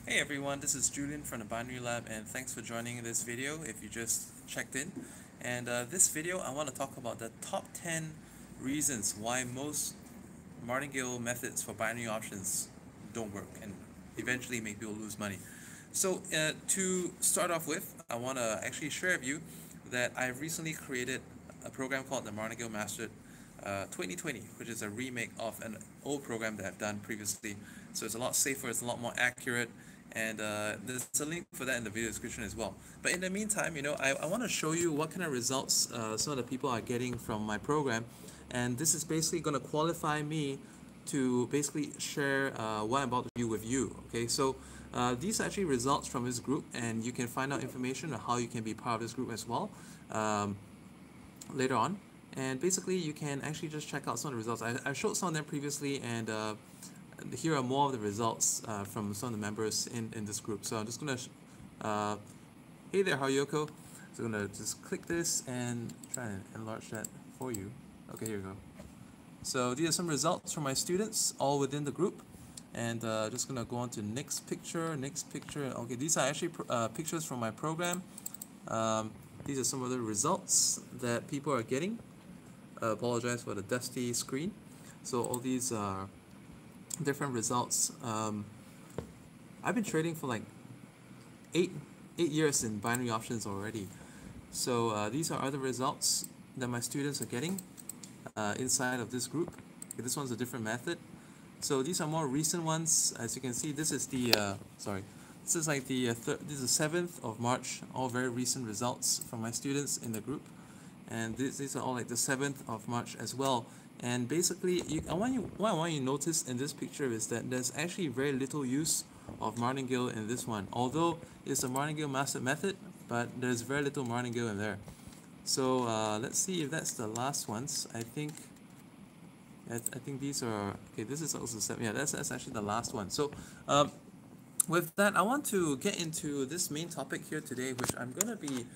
Hey everyone, this is Julian from the Binary Lab, and thanks for joining this video if you just checked in. And this video I want to talk about the top 10 reasons why most Martingale methods for binary options don't work and eventually make people lose money. So to start off with, I want to actually share with you that I've recently created a program called the Martingale Mastered 2020, which is a remake of an old program that I've done previously. So it's a lot safer, it's a lot more accurate, and there's a link for that in the video description as well. But in the meantime, I want to show you what kind of results some of the people are getting from my program, and this is basically going to qualify me to basically share what I'm about to do with you. Okay, so these are actually results from this group, and you can find out information on how you can be part of this group as well later on. And basically, you can actually just check out some of the results. I showed some of them previously, and here are more of the results from some of the members in this group. So I'm just going to, hey there, Hayoko. So I'm going to just click this and try and enlarge that for you. Okay, here we go. So these are some results from my students, all within the group. And just going to go on to next picture. Okay, these are actually pictures from my program. These are some of the results that people are getting. Apologize for the dusty screen. So all these are different results. I've been trading for like eight years in binary options already. So these are other results that my students are getting inside of this group. Okay, this one's a different method. So these are more recent ones. As you can see, this is the this is like the this is the 7th of March. All very recent results from my students in the group, and these are all like the 7th of March as well. And basically, what I want you to notice in this picture is that there's actually very little use of Martingale in this one. Although it's a Martingale master method, but there's very little Martingale in there. So let's see if that's the last ones. I think these are okay. This is also 7. Yeah, that's actually the last one. So with that, I want to get into this main topic here today, which I'm going to be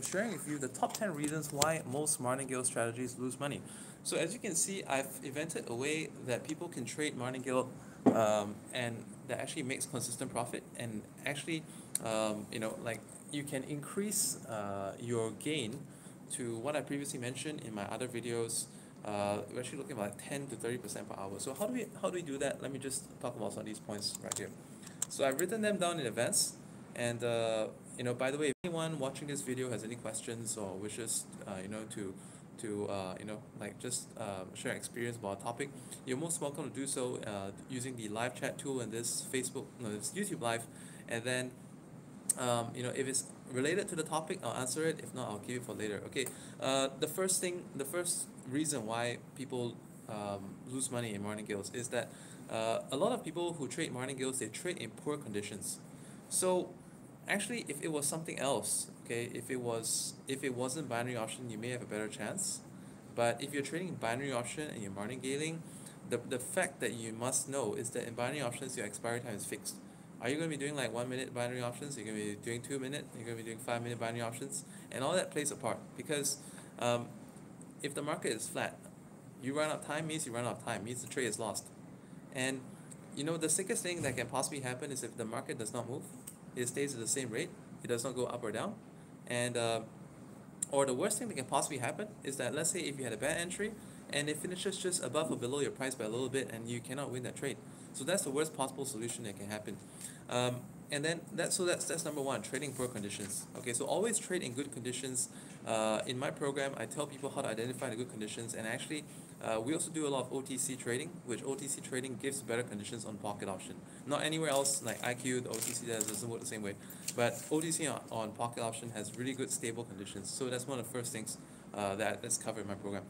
sharing with you the top 10 reasons why most Martingale strategies lose money. So as you can see, I've invented a way that people can trade Martingale and that actually makes consistent profit, and actually like you can increase your gain to what I previously mentioned in my other videos. We're actually looking at like 10 to 30% per hour. So how do we do that? Let me just talk about some of these points right here. So I've written them down in advance, and by the way, if anyone watching this video has any questions or wishes to share experience about a topic, you're most welcome to do so using the live chat tool in this this YouTube live, and then if it's related to the topic, I'll answer it. If not, I'll keep it for later. Okay. The first reason why people lose money in martingales is that a lot of people who trade martingales, they trade in poor conditions. So actually, if it was something else, okay, if it wasn't binary option, you may have a better chance. But if you're trading binary option and you're martingaling, the fact that you must know is that in binary options, your expiry time is fixed. Are you going to be doing like 1 minute binary options? You're going to be doing 2 minute. You're going to be doing 5 minute binary options, and all that plays a part because if the market is flat, you run out of time means you run out of time means the trade is lost. And the sickest thing that can possibly happen is if the market does not move, it stays at the same rate, it does not go up or down, and or the worst thing that can possibly happen is that, let's say if you had a bad entry and it finishes just above or below your price by a little bit and you cannot win that trade. So that's the worst possible solution that can happen. And then that's number one, trading poor conditions. Okay, so always trade in good conditions. In my program, I tell people how to identify the good conditions, and actually we also do a lot of OTC trading, which OTC trading gives better conditions on pocket option. Not anywhere else like IQ, the OTC doesn't work the same way, but OTC on pocket option has really good stable conditions. So that's one of the first things that's covered in my program.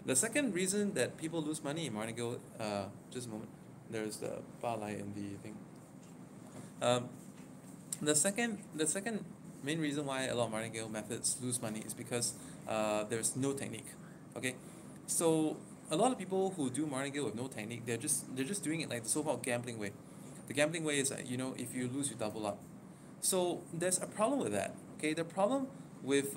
The second reason that people lose money in Martingale, just a moment, there's the bar light in the thing. The second main reason why a lot of martingale methods lose money is because there's no technique. Okay, so a lot of people who do martingale with no technique, they're just doing it like the so-called gambling way. The gambling way is that if you lose, you double up. So there's a problem with that. Okay, the problem with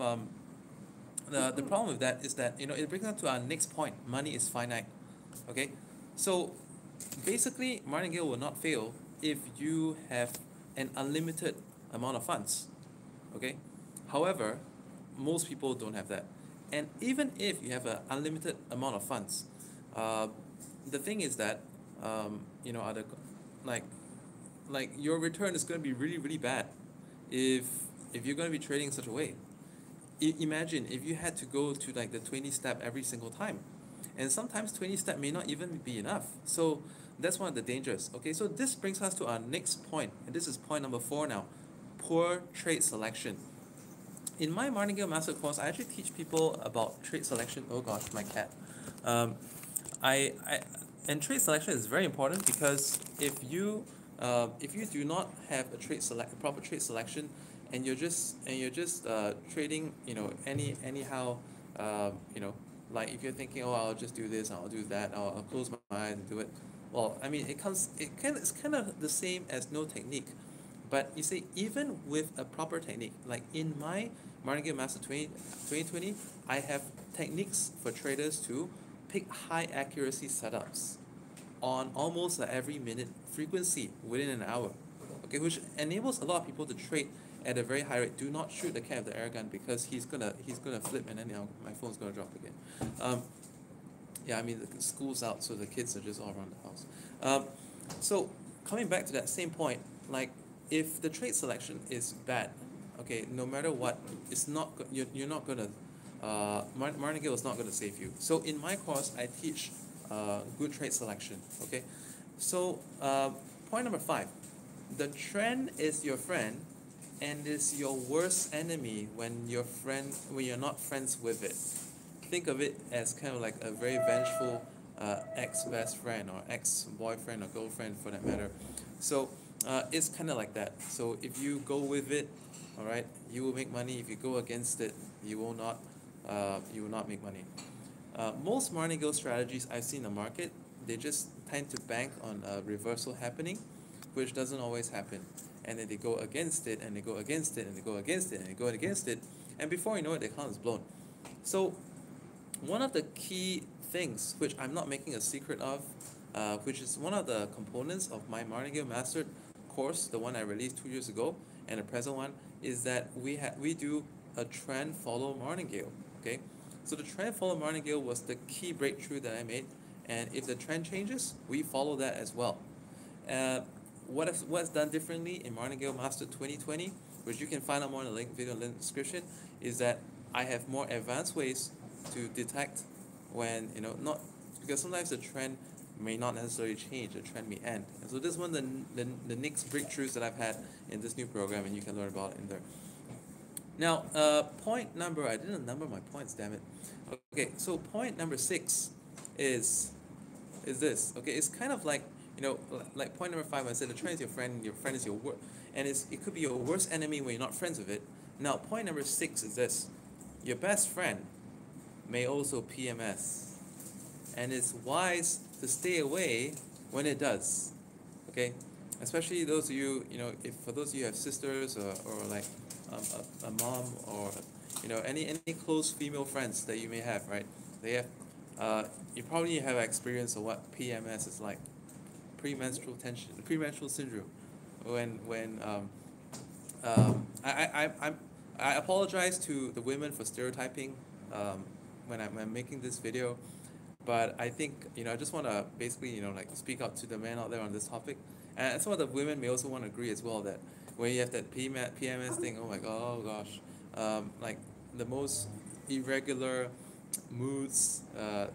that is that it brings us to our next point. Money is finite. Okay, so basically martingale will not fail if you have an unlimited amount of funds. Okay, however, most people don't have that. And even if you have an unlimited amount of funds, uh, the thing is that other like your return is going to be really really bad if you're going to be trading in such a way. Imagine if you had to go to like the 20 step every single time, and sometimes 20 step may not even be enough. So that's one of the dangers. Okay, so this brings us to our next point, and this is point number 4 now: poor trade selection. In my Martingale Master course, I actually teach people about trade selection. Oh gosh, my cat. Um, I and trade selection is very important because if you do not have a proper trade selection, and you're just trading, anyhow, like if you're thinking, oh, I'll just do this, I'll do that, I'll close my eyes and do it. Well, I mean, it's kind of the same as no technique. But you see, even with a proper technique, like in my Martingale Master 2020, I have techniques for traders to pick high accuracy setups on almost every minute frequency within an hour. Okay, which enables a lot of people to trade at a very high rate. Do not shoot the cat with the air gun because he's gonna flip, and then my phone's gonna drop again. Yeah, I mean the school's out, so the kids are just all around the house. So coming back to that same point, like if the trade selection is bad, okay, no matter what, it's not you're not gonna Martingale is not gonna save you. So in my course, I teach good trade selection. Okay, so point number 5, the trend is your friend, and is your worst enemy when you're not friends with it. Think of it as kind of like a very vengeful ex-best friend or ex-boyfriend or girlfriend for that matter. So it's kind of like that. So if you go with it, all right, you will make money. If you go against it, you will not. You will not make money. Most Martingale strategies I've seen in the market, they just tend to bank on a reversal happening, which doesn't always happen. And then they go against it, and they go against it, and they go against it, and they go against it, and before you know it, the account is blown. So one of the key things, which I'm not making a secret of, which is one of the components of my Martingale Mastered course, the one I released 2 years ago, and the present one, is that we do a trend follow Martingale. Okay, so the trend follow Martingale was the key breakthrough that I made, and if the trend changes, we follow that as well. What's done differently in Martingale Master 2020, which you can find out more in the video link description, is that I have more advanced ways to detect when, not, because sometimes the trend may not necessarily change, the trend may end. And so this is one of the next breakthroughs that I've had in this new program, and you can learn about it in there. Now, I didn't number my points, damn it. Okay, so point number 6 is this. Okay, it's kind of like, like point number 5, I said the trend is your friend, and your friend is your worst, and it could be your worst enemy when you're not friends with it. Now, point number 6 is this: your best friend may also PMS, and it's wise to stay away when it does. Okay, especially those of you, if for those of you who have sisters or like a mom or any close female friends that you may have, right? They have you probably have experience of what PMS is like, premenstrual syndrome, when I apologize to the women for stereotyping when I'm making this video, but I think I just want to basically like speak up to the men out there on this topic, and some of the women may also want to agree as well that when you have that PMS thing, oh my god, oh gosh, like the most irregular moods,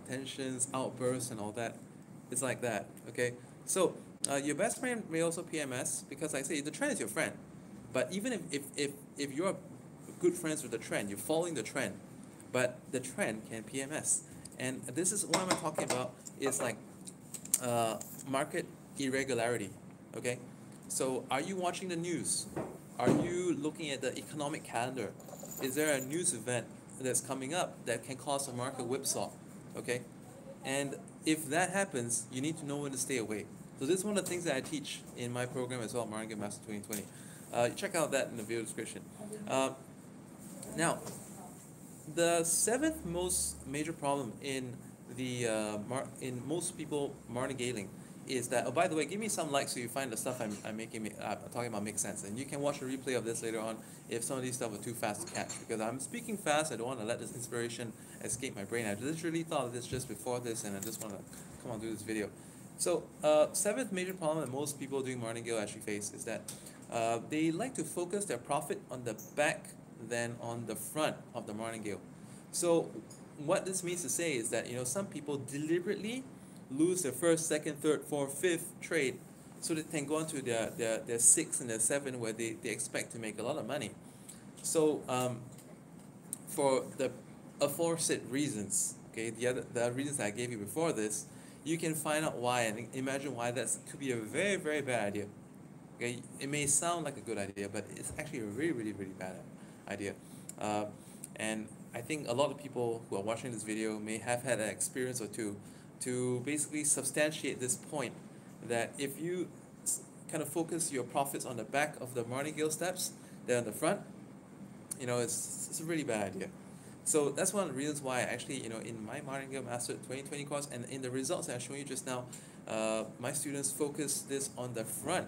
tensions, outbursts, and all that, it's like that. Okay, so your best friend may also PMS because, like I say, the trend is your friend, but even if you're good friends with the trend, you're following the trend, but the trend can PMS. And this is what I'm talking about, is like market irregularity. Okay, so are you watching the news? Are you looking at the economic calendar? Is there a news event that's coming up that can cause a market whipsaw? Okay, and if that happens, you need to know when to stay away. So this is one of the things that I teach in my program as well, Martingale Master 2020. Check out that in the video description. Now, the 7th most major problem in in most people martingaling is that, oh, by the way, give me some likes so you find the stuff I'm talking about makes sense. And you can watch a replay of this later on if some of these stuff are too fast to catch, because I'm speaking fast. I don't want to let this inspiration escape my brain. I literally thought of this just before this, and I just want to come on do this video. So, seventh major problem that most people doing Martingale actually face is that they like to focus their profit on the back than on the front of the Martingale. So, what this means to say is that some people deliberately lose their first, second, third, fourth, fifth trade, so they can go on to their sixth and their seventh, where they expect to make a lot of money. So for the aforesaid reasons, okay, the reasons that I gave you before this, you can find out why and imagine why that could be a very, very bad idea. Okay, it may sound like a good idea, but it's actually a really, really, really bad idea. And I think a lot of people who are watching this video may have had an experience or two to basically substantiate this point, that if you kind of focus your profits on the back of the Martingale steps than on the front, it's a really bad idea. So that's one of the reasons why actually, in my Martingale Master 2020 course and in the results that I showed you just now, my students focus this on the front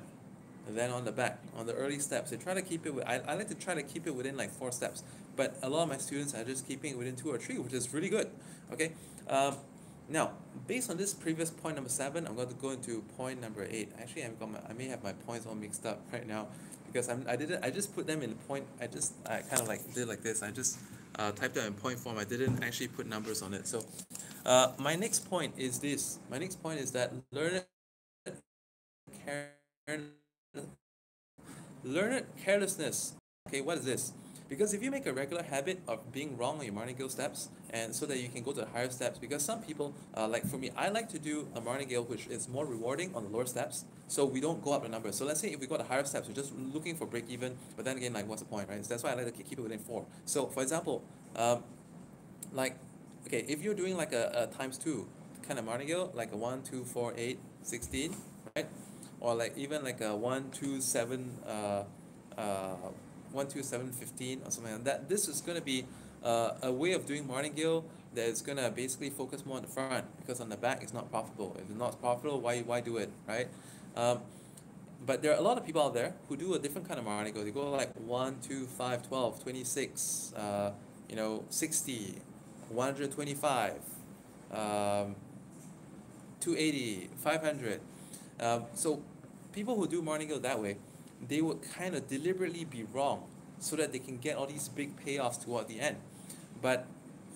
than on the back, on the early steps. They try to keep it, I like to try to keep it within like 4 steps, but a lot of my students are just keeping it within 2 or 3, which is really good, okay? Now, based on this previous point number 7, I'm going to go into point number 8. Actually, I may have my points all mixed up right now, because I just put them in the point, I kind of like did like this, I just typed out in point form, I didn't actually put numbers on it. So, my next point is this. My next point is that learned carelessness. Okay, what is this? Because if you make a regular habit of being wrong on your Martingale steps, and so that you can go to the higher steps, because some people, like for me, I like to do a Martingale which is more rewarding on the lower steps, so we don't go up the numbers. So let's say if we go to higher steps, we're just looking for break even, but then again, like, what's the point, right? So that's why I like to keep it within 4. So for example, like, okay, if you're doing like a times 2 kind of Martingale, like a 1, 2, 4, 8, 16, right? Or like even like a 1, 2, 7, 1, 2, 7, 15 or something like that. This is going to be a way of doing Martingale that is going to basically focus more on the front, because on the back it's not profitable. If it's not profitable, why do it, right? But there are a lot of people out there who do a different kind of Martingale. They go like 1, 2, 5, 12, 26, 60, 125, 280, 500. So people who do Martingale that way, they would kind of deliberately be wrong so that they can get all these big payoffs toward the end. But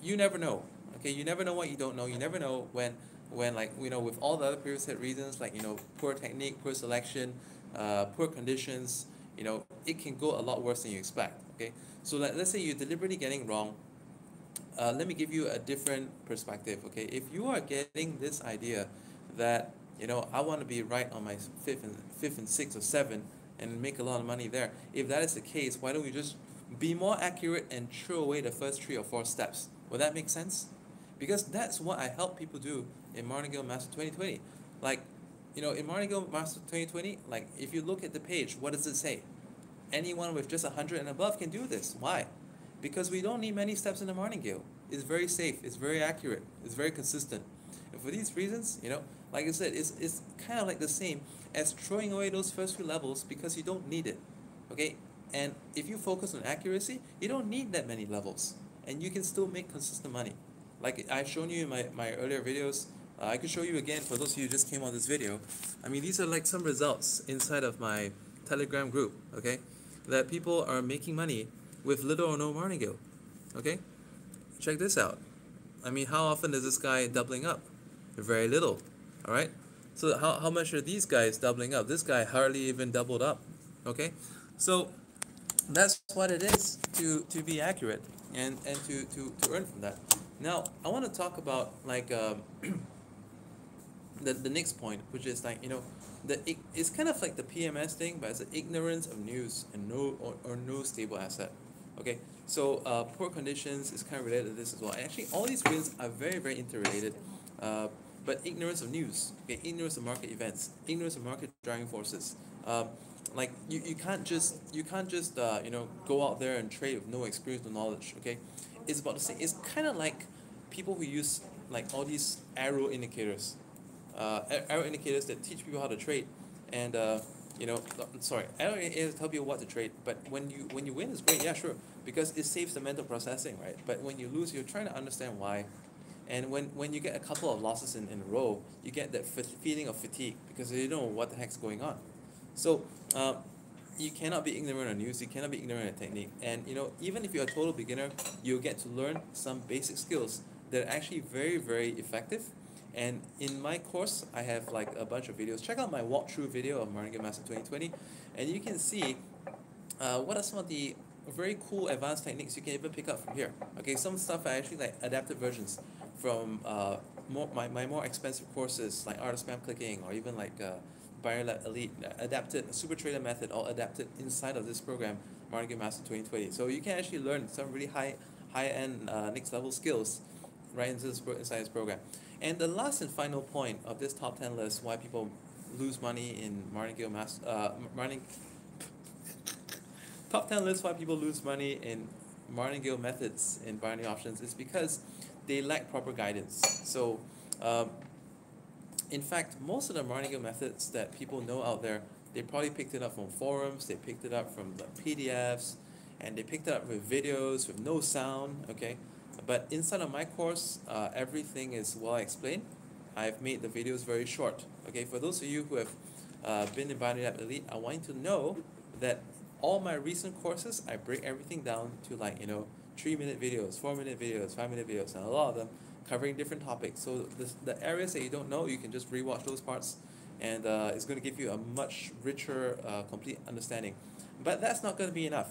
you never know, okay? You never know what you don't know. You never know when like, with all the other previous set reasons, like, poor technique, poor selection, poor conditions, it can go a lot worse than you expect, okay? So let's say you're deliberately getting wrong. Let me give you a different perspective, okay? If you are getting this idea that, I want to be right on my fifth and sixth or 7 and make a lot of money there. If that is the case, why don't we just be more accurate and throw away the first 3 or 4 steps? Will that make sense? Because that's what I help people do in Martingale Master 2020. Like, in Martingale Master 2020, like, if you look at the page, what does it say? Anyone with just 100 and above can do this. Why? Because we don't need many steps in the Martingale. It's very safe, it's very accurate, it's very consistent. And for these reasons, like I said, it's kind of like the same as throwing away those first few levels, because you don't need it, okay? And if you focus on accuracy, you don't need that many levels, and you can still make consistent money. Like I've shown you in my earlier videos, I could show you again for those of you who just came on this video. I mean, these are like some results inside of my Telegram group, okay? That people are making money with little or no Martingale, okay? Check this out. I mean, how often is this guy doubling up? Very little, all right? So how much are these guys doubling up? This guy hardly even doubled up, okay? So that's what it is to be accurate and to earn from that. Now, I want to talk about like the next point, which is like, it's kind of like the PMS thing, but it's the ignorance of news and no stable asset. Okay, so poor conditions is kind of related to this as well. And actually, all these reasons are very, very interrelated. But ignorance of news, okay, ignorance of market events, ignorance of market driving forces. Like you can't just go out there and trade with no experience, no knowledge. Okay, it's about the same. It's kind of like people who use like all these arrow indicators. arrow indicators that teach people how to trade, and arrow indicators tell you what to trade. But when you win, it's great, yeah, sure, because it saves the mental processing, right? But when you lose, you're trying to understand why. And when you get a couple of losses in a row, you get that feeling of fatigue because you don't know what the heck's going on. So you cannot be ignorant of news, you cannot be ignorant of technique. And even if you're a total beginner, you'll get to learn some basic skills that are actually very, very effective. And in my course, I have like a bunch of videos. Check out my walkthrough video of Martingale Master 2020, and you can see what are some of the very cool advanced techniques you can even pick up from here. Okay, some stuff are actually like adapted versions from my more expensive courses like Art of Spam Clicking, or even like Binary Lab Elite, adapted Super Trader Method, all adapted inside of this program, Martingale Master 2020. So you can actually learn some really high-end next level skills right inside this program. And the last and final point of this top 10 list, why people lose money in Martingale top 10 list why people lose money in Martingale methods in binary options is because they lack proper guidance. So in fact, most of the Martingale methods that people know out there, they probably picked it up from forums, they picked it up from the PDFs, and they picked it up with videos with no sound, okay? But inside of my course, everything is well explained. I've made the videos very short, okay? For those of you who have been in Binary Lab Elite, I want you to know that all my recent courses, I break everything down to 3-minute videos, 4-minute videos, 5-minute videos, and a lot of them covering different topics. So the areas that you don't know, you can just rewatch those parts, and it's going to give you a much richer, complete understanding. But that's not going to be enough.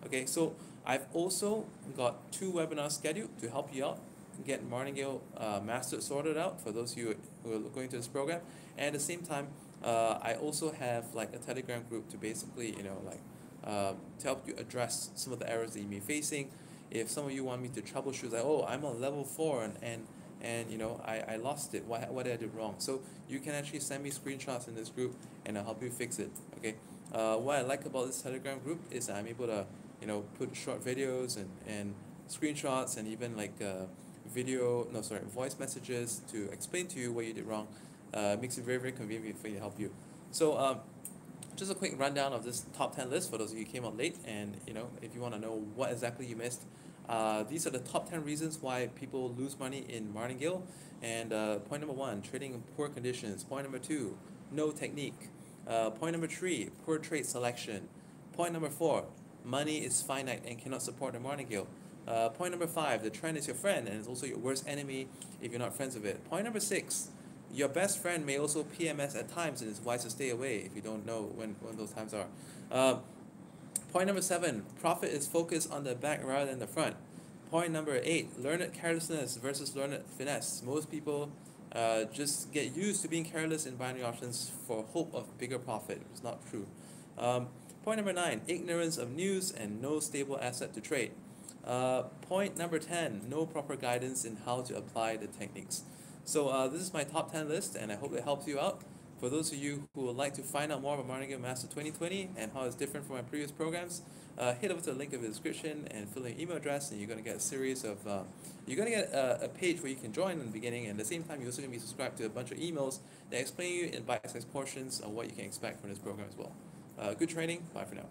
Okay, so I've also got 2 webinars scheduled to help you out get Martingale mastered, sorted out for those of you who are going to this program. And at the same time, I also have like a Telegram group to basically, to help you address some of the errors that you may be facing. If some of you want me to troubleshoot, like, oh, I'm on level 4 and I lost it. What did I do wrong? So you can actually send me screenshots in this group, and I'll help you fix it. Okay. What I like about this Telegram group is I'm able to put short videos and screenshots and even like voice messages to explain to you what you did wrong. Makes it very, very convenient for me to help you. So just a quick rundown of this top 10 list for those of you who came out late, and if you want to know what exactly you missed. These are the top 10 reasons why people lose money in Martingale. And point number 1, trading in poor conditions. Point number 2, no technique. Point number 3, poor trade selection. Point number 4, money is finite and cannot support the Martingale. Point number 5, the trend is your friend and it's also your worst enemy if you're not friends with it. Point number 6, your best friend may also PMS at times, and it's wise to stay away if you don't know when those times are. Point number 7, profit is focused on the back rather than the front. Point number 8, learned carelessness versus learned finesse. Most people just get used to being careless in binary options for hope of bigger profit. It's not true. Point number 9, ignorance of news and no stable asset to trade. Point number 10, no proper guidance in how to apply the techniques. So this is my top 10 list, and I hope it helps you out. For those of you who would like to find out more about Martingale Master 2020 and how it's different from my previous programs, head over to the link in the description and fill in your email address, and you're going to get a series of, a page where you can join in the beginning, and at the same time you're also going to be subscribed to a bunch of emails that explain you in bite-sized portions of what you can expect from this program as well. Good training, bye for now.